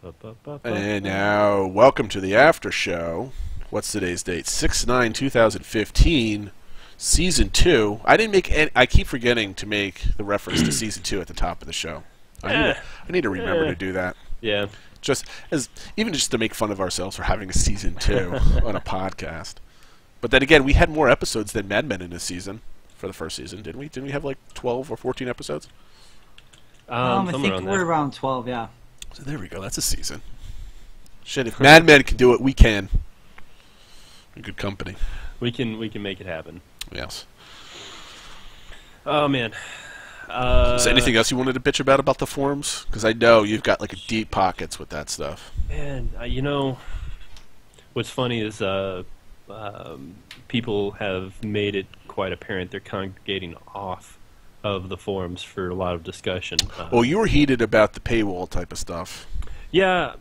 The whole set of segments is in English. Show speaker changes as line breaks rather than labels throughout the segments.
And now, welcome to the After Show. What's today's date? 6/9/2015, Season 2. I keep forgetting to make the reference to Season 2 at the top of the show. I need to remember to do that.
Yeah.
Even just to make fun of ourselves for having a Season 2 on a podcast. But then again, we had more episodes than Mad Men in this season for the first season, didn't we? Didn't we have like 12 or 14 episodes?
I think we're around 12, yeah.
So there we go. That's a season. Shit, if Mad Men can do it, we can. We're good company.
We can make it happen.
Yes.
Oh man.
Is there anything else you wanted to bitch about the forums? Because I know you've got like deep pockets with that stuff.
Man, you know, what's funny is people have made it quite apparent they're congregating off of the forums for a lot of discussion.
Well, you were heated about the paywall type of stuff.
Yeah.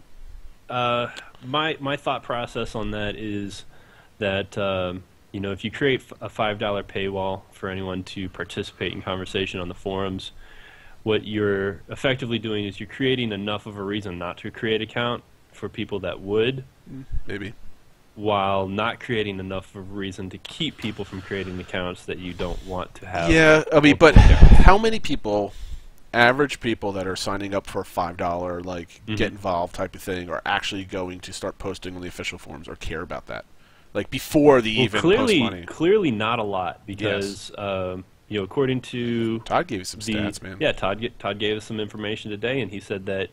My thought process on that is that you know, if you create a $5 paywall for anyone to participate in conversation on the forums, what you're effectively doing is you're creating enough of a reason not to create an account for people that would.
Maybe.
While not creating enough of a reason to keep people from creating accounts that you don't want to have.
Yeah, I mean, but how many people, average people that are signing up for a $5, like, get involved type of thing, are actually going to start posting on the official forums or care about that? Like, before the even post money.
Clearly not a lot, because, you know, according to...
Todd gave us some stats, man.
Yeah, Todd gave us some information today, and he said that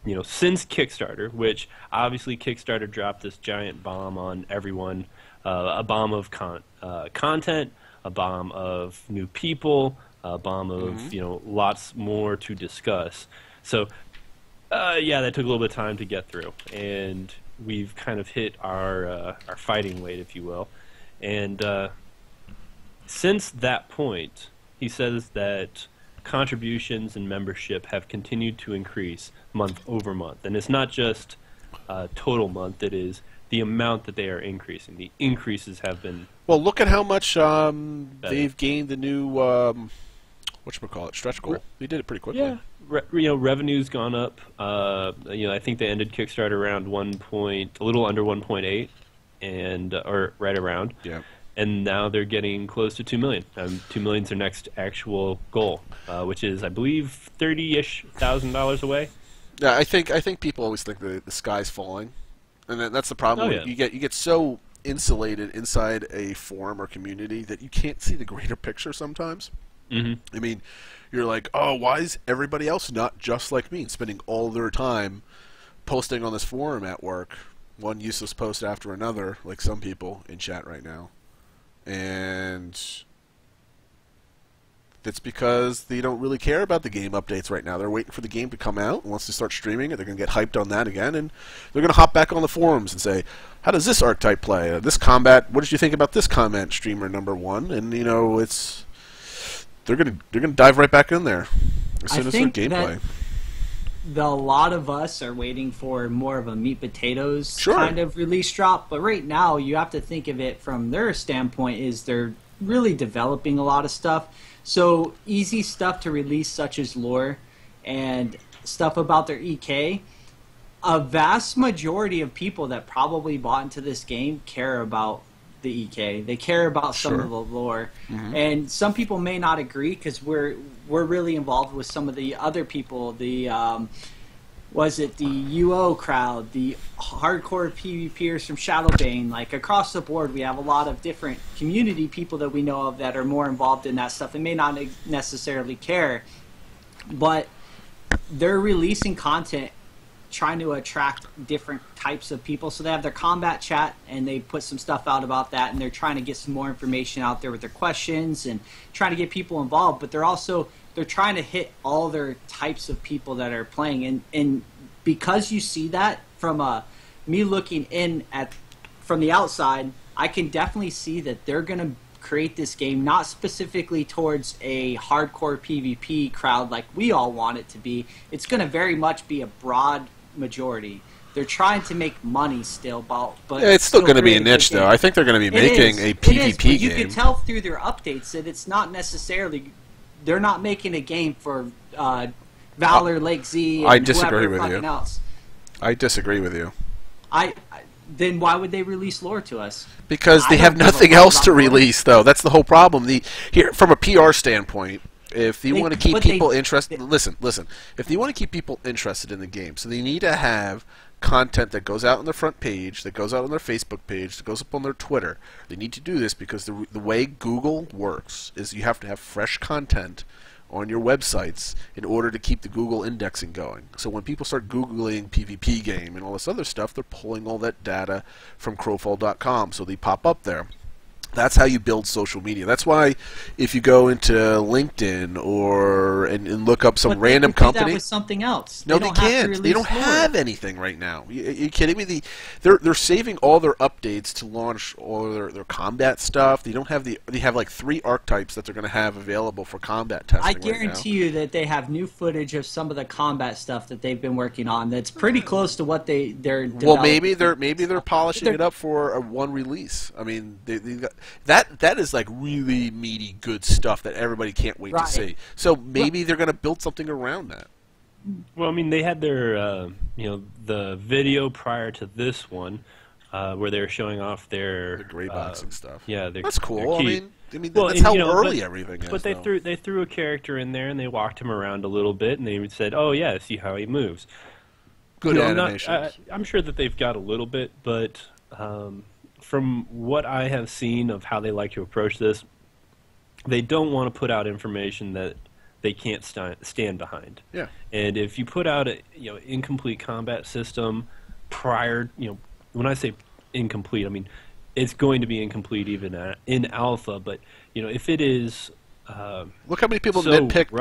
you know, since Kickstarter, which obviously Kickstarter dropped this giant bomb on everyone, a bomb of content, a bomb of new people, a bomb of you know, lots more to discuss. So yeah, that took a little bit of time to get through, and we've kind of hit our fighting weight, if you will. And since that point, he says that contributions and membership have continued to increase month over month, and it's not just total month, it is the amount that they are increasing. The increases have been...
Well, look at how much they've gained the new whatchamacallit, stretch goal. They did it pretty quickly.
Yeah, you know, revenue's gone up. You know, I think they ended Kickstarter around a little under 1.8, and or right around.
Yeah. And
now they're getting close to 2 million. 2 million is their next actual goal, which is, I believe, $30,000 away.
Yeah, I think people always think the sky's falling, and that's the problem.
Oh, yeah.
You get so insulated inside a forum or community that you can't see the greater picture sometimes. I mean, you're like, oh, why is everybody else not just like me, spending all their time posting on this forum at work, one useless post after another, like some people in chat right now. And that's because they don't really care about the game updates right now. They're waiting for the game to come out, and once they start streaming it, they're going to get hyped on that again, and they're going to hop back on the forums and say, how does this archetype play? This combat, what did you think about this comment, streamer number 1? And, you know, they're going to dive right back in there as soon as their gameplay.
A lot of us are waiting for more of a meat potatoes kind of release drop, but right now you have to think of it from their standpoint is they're really developing a lot of stuff. So easy stuff to release, such as lore and stuff about their EK. A vast majority of people that probably bought into this game care about the EK. They care about some of the lore, and some people may not agree because we're really involved with some of the other people. The was it the UO crowd, the hardcore PvPers from Shadowbane? Like across the board, we have a lot of different community people that we know of that are more involved in that stuff and may not necessarily care, but they're releasing content trying to attract different types of people. So they have their combat chat, and they put some stuff out about that, and they're trying to get some more information out there with their questions and trying to get people involved. But they're trying to hit all their types of people that are playing. And because you see that from me looking in from the outside, I can definitely see that they're going to create this game not specifically towards a hardcore PvP crowd like we all want it to be. It's going to very much be a broad majority. They're trying to make money still, but
yeah, it's still going to be a niche, though. I think they're going to be making a PvP game.
You can tell through their updates that it's not necessarily. They're not making a game for Valor, Lake Z, and
I disagree with you.
Else.
I disagree with you.
Then why would they release lore to us?
Because they have nothing else to release, though. That's the whole problem. Here, from a PR standpoint, if you want to keep people interested, listen. If you want to keep people interested in the game, so they need to have content that goes out on their front page, that goes out on their Facebook page, that goes up on their Twitter. They need to do this because the way Google works is you have to have fresh content on your websites in order to keep the Google indexing going. So when people start Googling PvP game and all this other stuff, they're pulling all that data from crowfall.com, so they pop up there. That's how you build social media. That's why if you go into LinkedIn and look up some random company,
that with something else.
No, they can't. They don't have anything right now. Are you kidding me? They're saving all their updates to launch all their combat stuff. They don't have they have like 3 archetypes that they're going to have available for combat testing.
I guarantee you that they have new footage of some of the combat stuff that they've been working on. That's pretty close to what they're developing.
Well, maybe they're polishing it up for a one release. I mean, that is like really meaty, good stuff that everybody can't wait to see. So maybe they're going to build something around that.
Well, I mean, they had their the video prior to this one where they were showing off their
gray boxing stuff.
Yeah,
that's cool. I mean,
well,
that's how early everything is.
But they threw a character in there and they walked him around a little bit and they said, "Oh yeah, see how he moves."
Good animation.
I'm sure that they've got a little bit, but from what I have seen of how they like to approach this, they don't want to put out information that they can't stand behind.
Yeah.
And if you put out a incomplete combat system prior, when I say incomplete, I mean it's going to be incomplete even in alpha. But if it is,
look how many people nitpick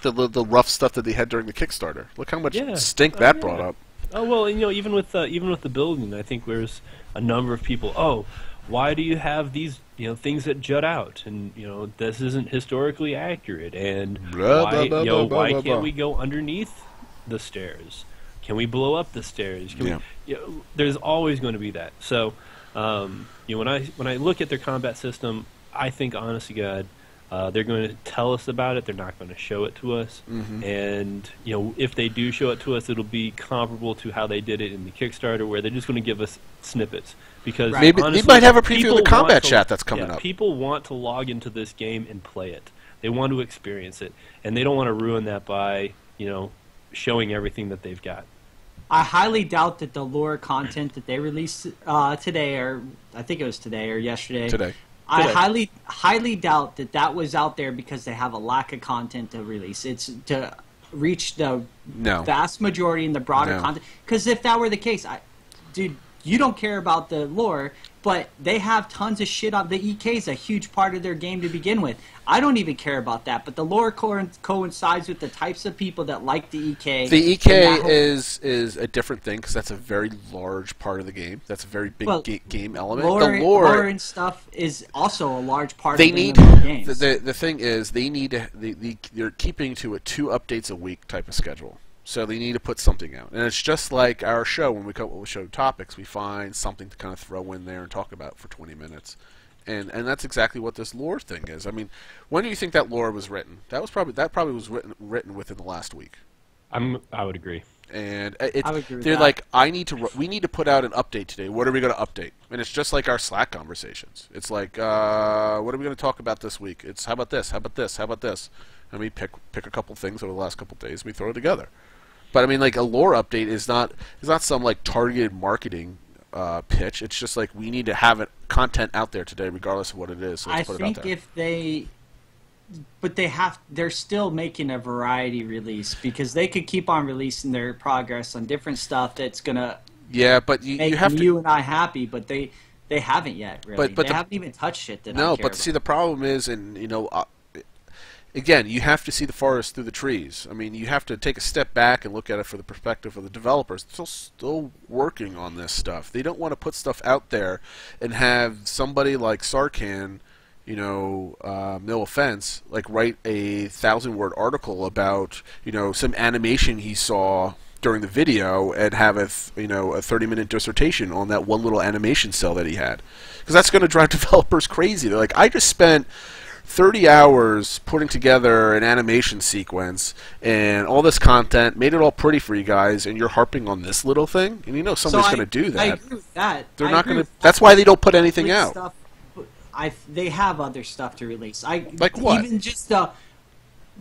the rough stuff that they had during the Kickstarter. Look how much stink that brought up.
Oh well, even with the building, I think there's a number of people. Oh, why do you have these things that jut out? And this isn't historically accurate. And why can't we go underneath the stairs? Can we blow up the stairs? There's always going to be that. So when I look at their combat system, I think honest to God, they're going to tell us about it. They're not going to show it to us.
Mm-hmm.
And if they do show it to us, it'll be comparable to how they did it in the Kickstarter, where they're just going to give us snippets. Because
maybe
honestly,
they might have a preview of the combat chat that's coming up.
People want to log into this game and play it. They want to experience it, and they don't want to ruin that by showing everything that they've got.
I highly doubt that the lore content that they released today, or I think it was today or yesterday.
Today.
I highly doubt that was out there because they have a lack of content to release. It's to reach the vast majority in the broader content. Because if that were the case, dude, you don't care about the lore, but they have tons of shit on the EK is a huge part of their game to begin with. I don't even care about that, but the lore coincides with the types of people that like the EK.
The EK is a different thing because that's a very large part of the game. That's a very big game element.
The lore and stuff is also a large part of the games.
The thing is, they're keeping to a 2 updates a week type of schedule. So they need to put something out. And it's just like our show. When we come up with show topics, we find something to kind of throw in there and talk about for 20 minutes. And that's exactly what this lore thing is. I mean, when do you think that lore was written? That probably was written within the last week.
I would agree.
And
I would agree with
they're
that.
like, we need to put out an update today. What are we going to update? And it's just like our Slack conversations. It's like, what are we going to talk about this week? It's how about this? How about this? How about this? And we pick a couple things over the last couple days and we throw it together. But I mean, like a lore update is not some like targeted marketing pitch. It's just like we need to have content out there today, regardless of what it is. So let's put it out there.
They're still making a variety release because they could keep on releasing their progress on different stuff that's gonna
but you have to,
you and I happy, but they haven't yet really. But they haven't even touched it.
See, the problem is, and again, you have to see the forest through the trees. I mean, you have to take a step back and look at it from the perspective of the developers. They're still working on this stuff. They don't want to put stuff out there and have somebody like Sarkhan, no offense, like write a 1,000-word article about, some animation he saw during the video and have a 30-minute dissertation on that one little animation cell that he had. Because that's going to drive developers crazy. They're like, I just spent 30 hours putting together an animation sequence and all this content, made it all pretty for you guys, and you're harping on this little thing, and you know somebody's going to do that.
I agree with that.
They're not going to. That's why they don't put anything out.
Stuff, they have other stuff to release.
Like what?
Even just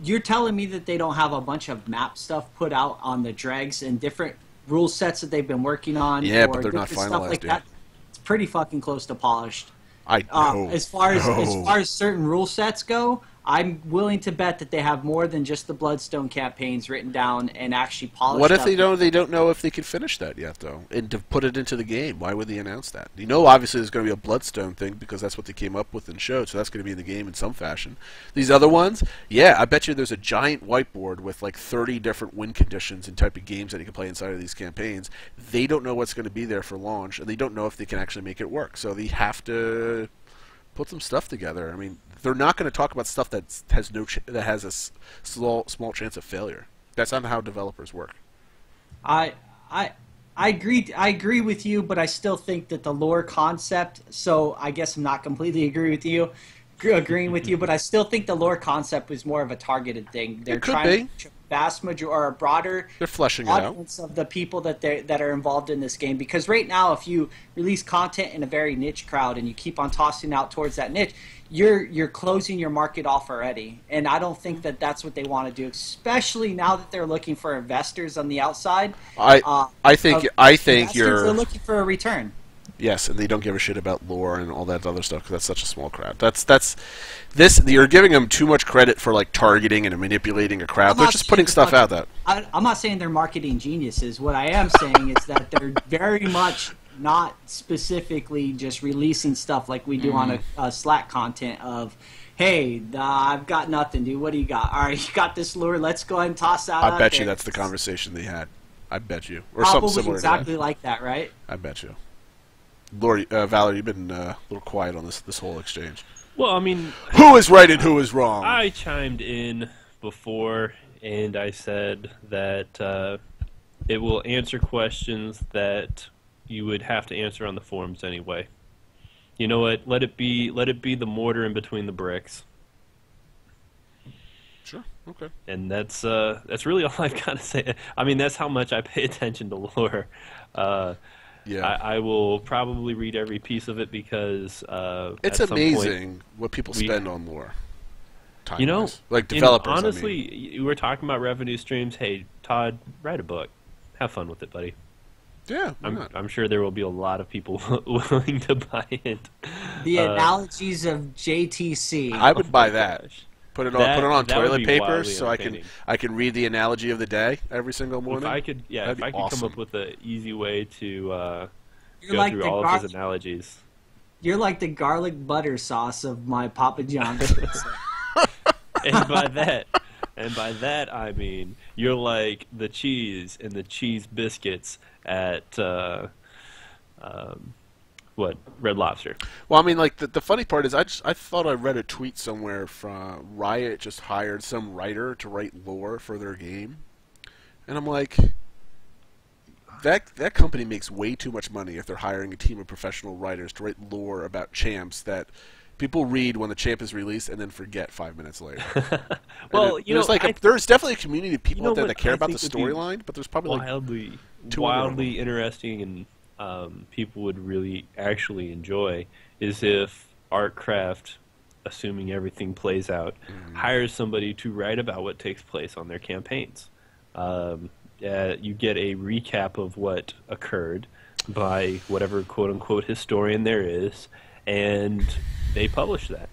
you're telling me that they don't have a bunch of map stuff put out on the dregs and different rule sets that they've been working on.
Yeah,
or
but they're not finalized
stuff like
yet.
that. It's pretty fucking close to polished.
I know.
As far as certain rule sets go, I'm willing to bet that they have more than just the Bloodstone campaigns written down and actually polished.
What if they don't? They don't know if they can finish that yet, though, and to put it into the game. Why would they announce that? You know, obviously there's going to be a Bloodstone thing because that's what they came up with and showed, so that's going to be in the game in some fashion. These other ones, yeah, I bet you there's a giant whiteboard with like 30 different win conditions and type of games that you can play inside of these campaigns. They don't know what's going to be there for launch, and they don't know if they can actually make it work. So they have to put some stuff together. I mean, they're not going to talk about stuff that has a small chance of failure. That's not how developers work.
I agree with you, but I still think that the lore concept. So I guess I'm not completely agreeing with you, but I still think the lore concept was more of a targeted thing. They're trying to reach a vast majority or a broader
They're fleshing it out.
audience of the people that are involved in this game. Because right now, if you release content in a very niche crowd and you keep on tossing out towards that niche, you're closing your market off already. And I don't think that that's what they want to do, especially now that they're looking for investors on the outside.
I think
they're looking for a return.
Yes, and they don't give a shit about lore and all that other stuff because that's such a small crowd. This. You're giving them too much credit for like targeting and manipulating a crowd. They're just putting stuff out there.
I'm not saying they're marketing geniuses. What I am saying is that they're very much not specifically just releasing stuff like we do on a Slack content of, hey, I've got nothing, dude. What do you got? All right, you got this lure. Let's go ahead and toss out.
I bet you that's the conversation they had. I bet you, or
probably
something similar.
Exactly
to that.
like that, right?
I bet you. Lori, Valerie, you've been a little quiet on this whole exchange.
Well, I mean,
who is right and who is wrong?
I chimed in before, and I said that it will answer questions that you would have to answer on the forums anyway. You know what? Let it be the mortar in between the bricks.
Sure. Okay.
And that's really all I've got to say. I mean, that's how much I pay attention to lore.
Yeah.
I will probably read every piece of it because
it's
at
amazing
some point
what people spend on lore.
You know,
like developers.
Honestly, you were talking about revenue streams. Hey, Todd, write a book. Have fun with it, buddy.
Yeah,
I'm sure there will be a lot of people willing to buy it.
The analogies of JTC.
I would buy that.
Gosh.
Put it on toilet paper so
entertaining.
I can read the analogy of the day every single morning.
If I could
awesome.
come up with an easy way to go
like
through all of his analogies.
You're like the garlic butter sauce of my Papa John's.
and by that I mean you're like the cheese and the cheese biscuits at Red Lobster.
Well, I mean, like the funny part is, I thought I read a tweet somewhere from Riot just hired some writer to write lore for their game, and I'm like, that company makes way too much money if they're hiring a team of professional writers to write lore about champs that people read when the champ is released and then forget 5 minutes later.
Well,
there's definitely a community of people out there that care about the
think would be
storyline, but there's probably
wildly interesting and people would really actually enjoy is if Artcraft, assuming everything plays out, hires somebody to write about what takes place on their campaigns. You get a recap of what occurred by whatever quote-unquote historian there is, and they publish that.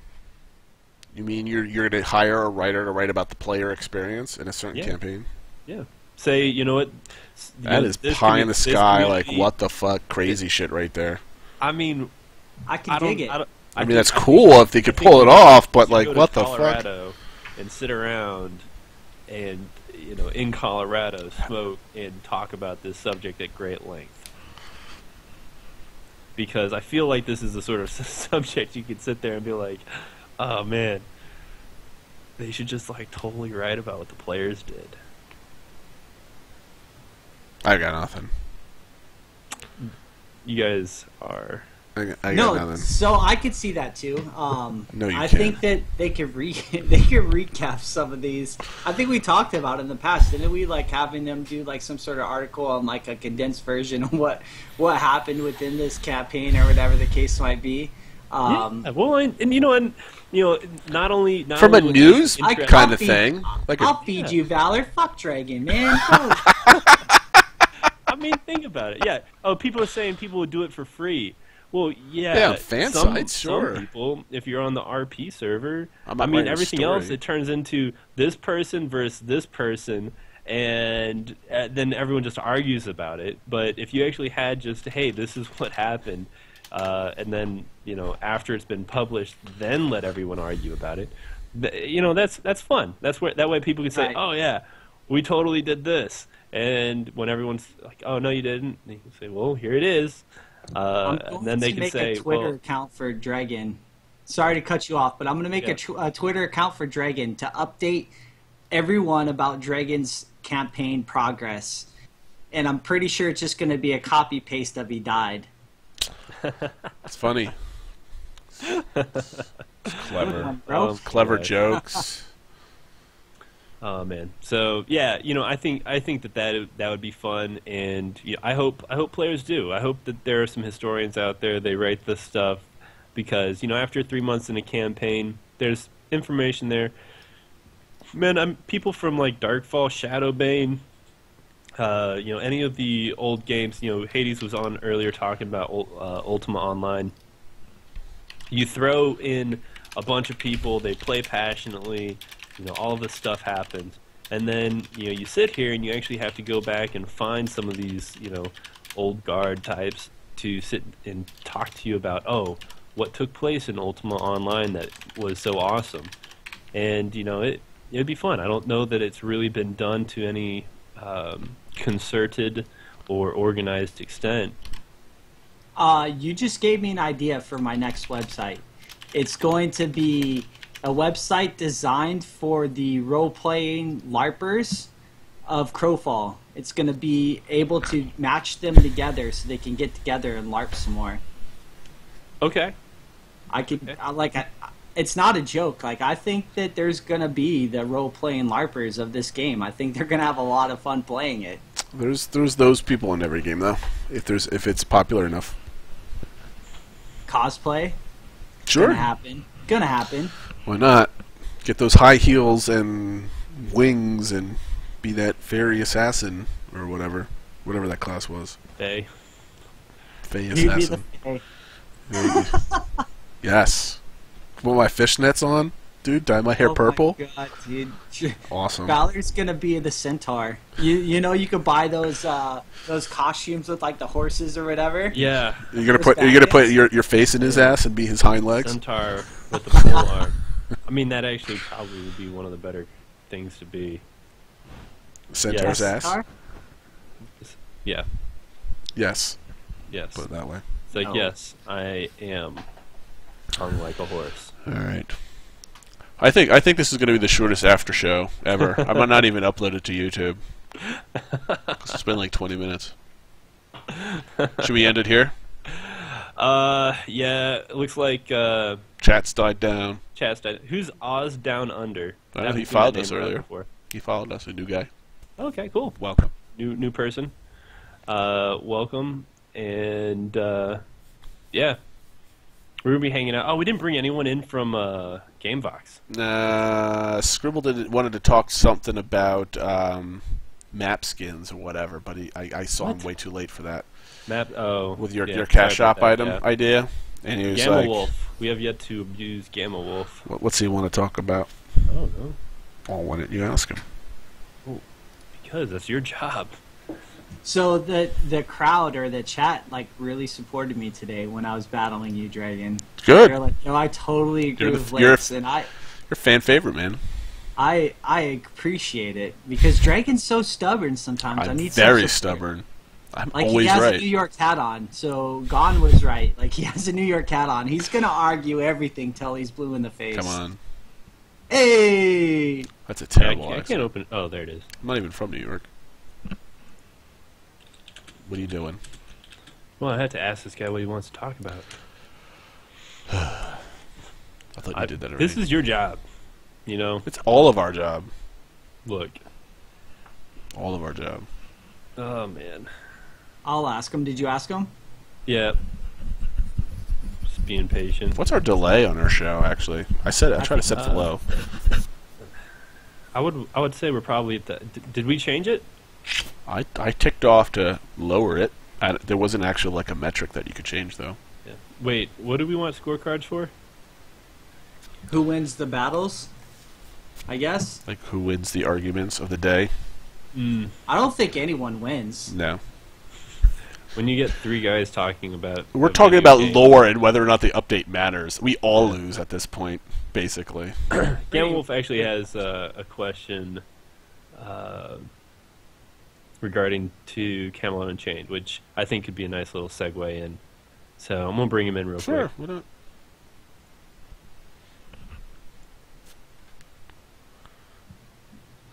You mean you're going to hire a writer to write about the player experience in a certain campaign?
Yeah. Say, you know what?
That is pie in the sky, like what the fuck, crazy shit right there.
I mean,
I can dig it.
I mean, that's cool if they could pull it off, but like, what the fuck?
And sit around and, in Colorado, smoke and talk about this subject at great length. Because I feel like this is the sort of subject you could sit there and be like, oh man, they should just like totally write about what the players did.
I got nothing.
You guys are
I
no,
got nothing.
so I could see that too.
No, you
I
can't.
think that they could recap some of these. I think we talked about it in the past, didn't we? Like having them do like some sort of article on like a condensed version of what happened within this campaign or whatever the case might be.
Well, and not only
from a news kind of thing.
I'll feed you, Valor. Fuck Dragon, man.
I mean, think about it. Yeah. Oh, people are saying people would do it for free. Well, yeah.
Yeah, fan sites, sure.
Some people, if you're on the RP server,
I
mean, everything else, it turns into this person versus this person, and then everyone just argues about it. But if you actually had just, hey, this is what happened, and then, after it's been published, then let everyone argue about it, that's fun. That way people can say, right. Oh, yeah, we totally did this. And when everyone's like, "Oh no, you didn't," you can say, "Well, here it is." And then they can say,
"I'm going to make a Twitter account for Dragon." Sorry to cut you off, but I'm going to make a Twitter account for Dragon to update everyone about Dragon's campaign progress. And I'm pretty sure it's just going to be a copy paste of he died.
It's funny. It's clever. Clever jokes.
Oh man, so yeah, I think that would be fun, and I hope players do. I hope that there are some historians out there, they write this stuff, because after 3 months in a campaign, there's information there. Man, people from like Darkfall, Shadowbane, any of the old games. Hades was on earlier talking about Ultima Online. You throw in a bunch of people, they play passionately. All of this stuff happens, and then you sit here and you actually have to go back and find some of these old guard types to sit and talk to you about what took place in Ultima Online that was so awesome, and it'd be fun. I don't know that it's really been done to any concerted or organized extent.
You just gave me an idea for my next website. It's going to be a website designed for the role-playing LARPers of Crowfall. It's going to be able to match them together so they can get together and LARP some more.
Okay.
It's not a joke. Like, I think that there's going to be the role-playing LARPers of this game. I think they're going to have a lot of fun playing it.
There's those people in every game, though, if it's popular enough.
Cosplay?
Sure.
Gonna happen.
Why not? Get those high heels and wings and be that fairy assassin or whatever that class was.
Fae
assassin. Yes. Put my fishnets on, dude. Dye my hair purple.
Oh my God, dude.
Awesome.
Valor's gonna be the centaur. You could buy those costumes with like the horses or whatever.
Yeah.
You're gonna put your face in his ass and be his hind legs.
Centaur with the pole arm. I mean, that actually probably would be one of the better things to be.
Centaur's ass?
Yeah.
Yes.
Yes.
Put it that way.
It's like, yes, I am hung like a horse.
All right. I think this is going to be the shortest after show ever. I might not even upload it to YouTube. It's been like 20 minutes. Should we end it here?
Yeah, it looks like
chat's died down.
Who's Oz Down Under?
He followed us earlier. He followed us, a new guy.
Okay, cool.
Welcome.
New person. Welcome, and yeah, we're gonna be hanging out. Oh, we didn't bring anyone in from Gamevox.
Scribble wanted to talk something about map skins or whatever, but I saw him way too late for that. With your cash shop item idea, and he was
Gamma
like,
Wolf. We have yet to use Gamma Wolf.
What's he want to talk about?
I don't know.
Well, why didn't you ask him?
Oh, because that's your job.
So the crowd or the chat like really supported me today when I was battling you, Dragon.
Good.
They're like, no, I totally agree with Lance, and
you're a fan favorite, man.
I appreciate it because Dragon's so stubborn sometimes.
I'm very stubborn. I'm
like
always
he has
right.
a New York hat on, so Gon was right. Like he has a New York hat on. He's gonna argue everything till he's blue in the face.
Come on.
Hey.
That's a terrible
I can't open. Oh, there it is.
I'm not even from New York. What are you doing?
Well, I had to ask this guy what he wants to talk about.
I thought you did that already.
This is your job, you know.
It's all of our job.
Look.
All of our job.
Oh, man.
I'll ask him. Did you ask him?
Yeah. Just being patient.
What's our delay on our show, actually? I tried to set it low.
I would say we're probably at the... Did we change it?
I ticked off to lower it. There wasn't actually like a metric that you could change, though.
Yeah. Wait, what do we want scorecards for?
Who wins the battles? I guess.
Like who wins the arguments of the day?
I don't think anyone wins.
No.
When you get three guys talking about...
We're talking about lore and whether or not the update matters. We all lose at this point, basically.
Gamevox actually has a question regarding to Camelot Unchained, which I think could be a nice little segue in. So I'm going to bring him in real quick.
Sure, why not?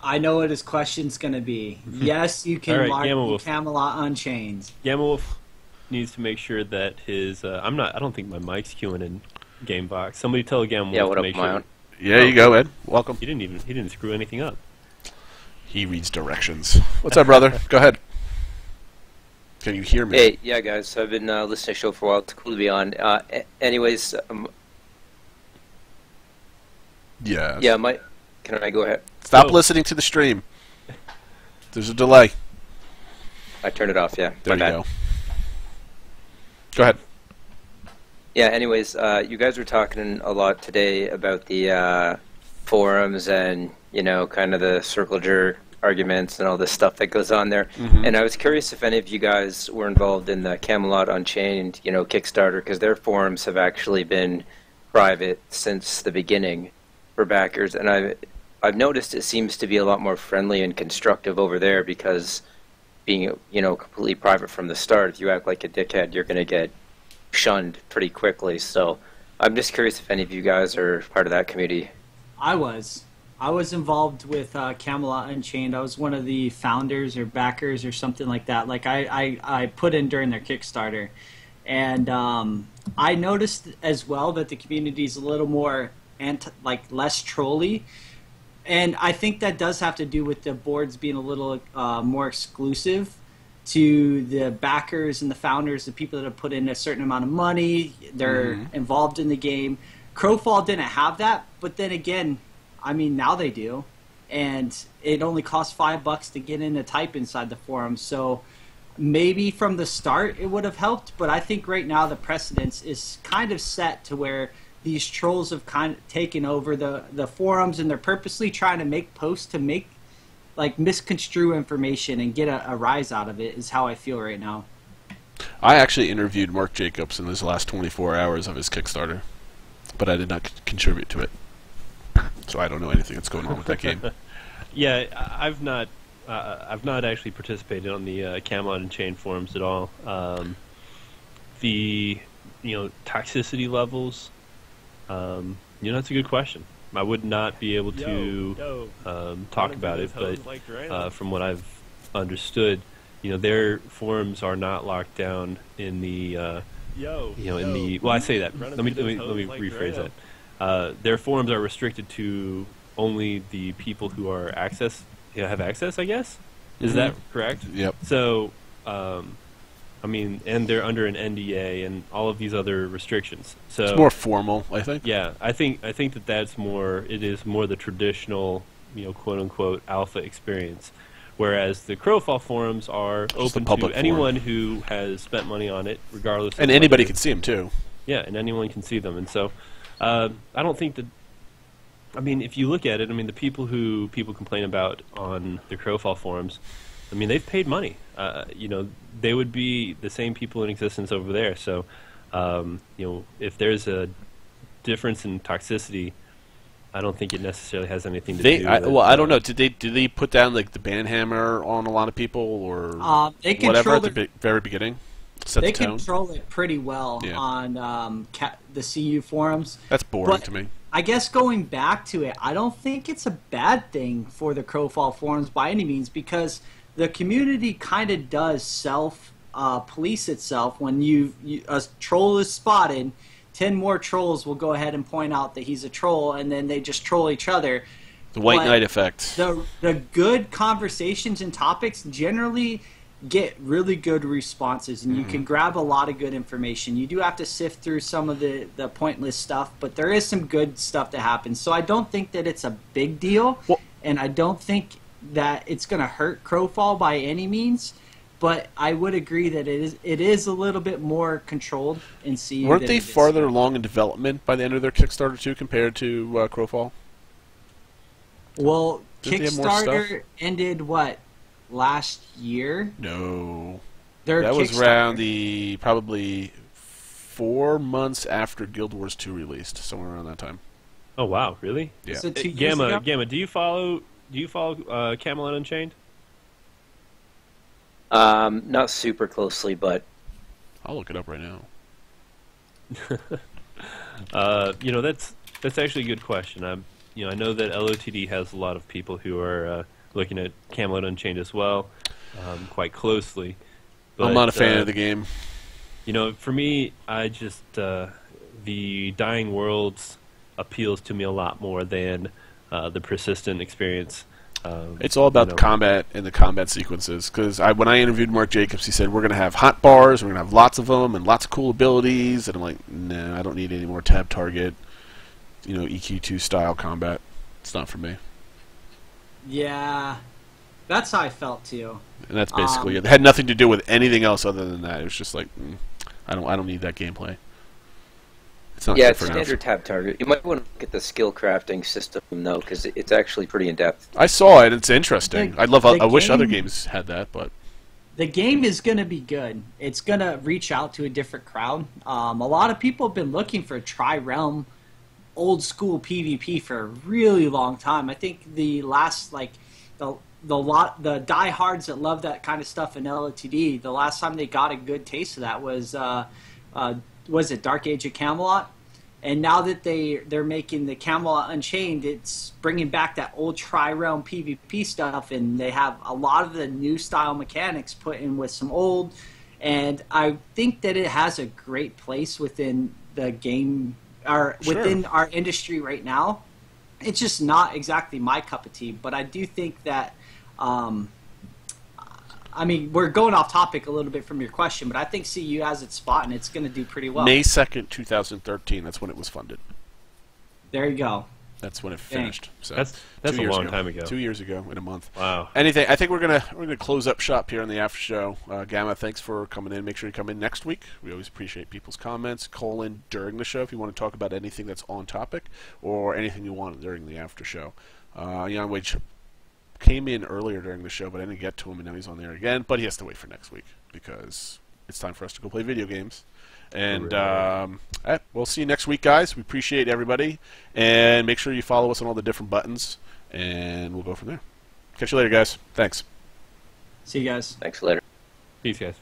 I know what his question's going to be. Yes, you can mark Camelot Unchained.
Gamevox needs to make sure that his... I don't think my mic's queuing in Gamevox. Somebody tell Gamevox to make sure...
Yeah, you go, Ed. Welcome.
He didn't screw anything up.
He reads directions. What's up, brother? Go ahead. Can you hear me?
Hey, yeah, guys. I've been listening to the show for a while. It's cool to be on. Anyways...
yeah.
Yeah, can I go ahead?
Stop listening to the stream. There's a delay.
I turned it off, yeah.
There you go. Go ahead.
Yeah, anyways, you guys were talking a lot today about the forums and, you know, kind of the circle jerk arguments and all this stuff that goes on there. Mm-hmm. And I was curious if any of you guys were involved in the Camelot Unchained, you know, Kickstarter, because their forums have actually been private since the beginning for backers. And I've noticed it seems to be a lot more friendly and constructive over there because being, you know, completely private from the start, if you act like a dickhead, you're going to get shunned pretty quickly. So I'm just curious if any of you guys are part of that community.
I was involved with Camelot Unchained. I was one of the founders or backers or something like that. Like I put in during their Kickstarter. And I noticed as well that the community is a little more less trolly. And I think that does have to do with the boards being a little more exclusive to the backers and the founders, the people that have put in a certain amount of money. They're involved in the game. Crowfall didn't have that, but then again, I mean, now they do. And it only costs $5 to get in to type inside the forum. So maybe from the start it would have helped, but I think right now the precedence is kind of set to where these trolls have kind of taken over the forums, and they're purposely trying to make posts to make, like, misconstrue information and get a rise out of it, is how I feel right now.
I actually interviewed Mark Jacobs in his last 24 hours of his Kickstarter, but I did not contribute to it. So I don't know anything that's going on with that game.
Yeah, I've not actually participated on the Camelot Unchained forums at all. The toxicity levels. That's a good question. I would not be able to talk about it, but from what I've understood, their forums are not locked down in the well, I say that. Let me rephrase that. Their forums are restricted to only the people who are have access, I guess. Is that correct?
Yep.
So, and they're under an NDA and all of these other restrictions. So
it's more formal, I think.
Yeah, I think that's more. It is more the traditional, quote unquote, alpha experience, whereas the Crowfall forums are open to anyone who has spent money on it, regardless.
And anybody can see them too.
Yeah, and anyone can see them, and so I don't think that. I mean, if you look at it, the people who complain about on the Crowfall forums, they've paid money. They would be the same people in existence over there. So, if there's a difference in toxicity, I don't think it necessarily has anything to do with...
I don't know. Did they put down like the ban hammer on a lot of people or
they
whatever at the very beginning?
They control it pretty well on the CU forums.
That's boring to me.
I guess going back to it, I don't think it's a bad thing for the Crowfall forums by any means, because the community kind of does police itself. When a troll is spotted, 10 more trolls will go ahead and point out that he's a troll, and then they just troll each other.
The white knight effect.
The good conversations and topics generally get really good responses, and you can grab a lot of good information. You do have to sift through some of the pointless stuff, but there is some good stuff that happens. So I don't think that it's a big deal, and I don't think that it's going to hurt Crowfall by any means. But I would agree that it is a little bit more controlled in CU.
Weren't they farther along in development by the end of their Kickstarter too, compared to Crowfall?
Well, Kickstarter ended what, last year?
No, that was around probably 4 months after Guild Wars 2 released, somewhere around that time.
Oh wow, really?
Yeah.
So 2 years ago?
Gamma, do you follow Camelot Unchained?
Not super closely, but
I'll look it up right now.
That's actually a good question. I know that LOTD has a lot of people who are looking at Camelot Unchained as well, quite closely. But,
I'm not a fan of the game.
For me, I just the Dying Worlds appeals to me a lot more than the persistent experience.
It's all about the combat and the combat sequences. Because when I interviewed Mark Jacobs, he said we're going to have hot bars, we're going to have lots of them, and lots of cool abilities. And I'm like, nah, I don't need any more tab target, EQ2 style combat. It's not for me.
Yeah, that's how I felt too.
And that's basically it. It had nothing to do with anything else other than that. It was just like, I don't need that gameplay.
It's standard tab target. You might want to look at the skill crafting system though, because it's actually pretty in depth.
I saw it. It's interesting. I wish other games had that, but
the game is going to be good. It's going to reach out to a different crowd. A lot of people have been looking for tri-realm, old school PvP for a really long time. I think the last the diehards that love that kind of stuff in LOTD, the last time they got a good taste of that was it Dark Age of Camelot? And now that they're making the Camelot Unchained, it's bringing back that old tri-realm PvP stuff, and they have a lot of the new style mechanics put in with some old. And I think that it has a great place within the game, or within our industry right now. It's just not exactly my cup of tea, but I do think that. We're going off topic a little bit from your question, but I think CU has its spot, and it's going to do pretty well.
May 2nd, 2013, that's when it was funded.
There you go.
That's when it finished. So
that's a long time ago.
2 years ago in a month.
Wow.
I think we're gonna close up shop here on the after show. Gamma, thanks for coming in. Make sure you come in next week. We always appreciate people's comments. Call in during the show if you want to talk about anything that's on topic or anything you want during the after show. Young Wage came in earlier during the show, but I didn't get to him, and now he's on there again. But he has to wait for next week because it's time for us to go play video games. And we'll see you next week, guys. We appreciate everybody, and make sure you follow us on all the different buttons, and we'll go from there. Catch you later, guys. Thanks.
See you guys.
Thanks later.
Peace, guys.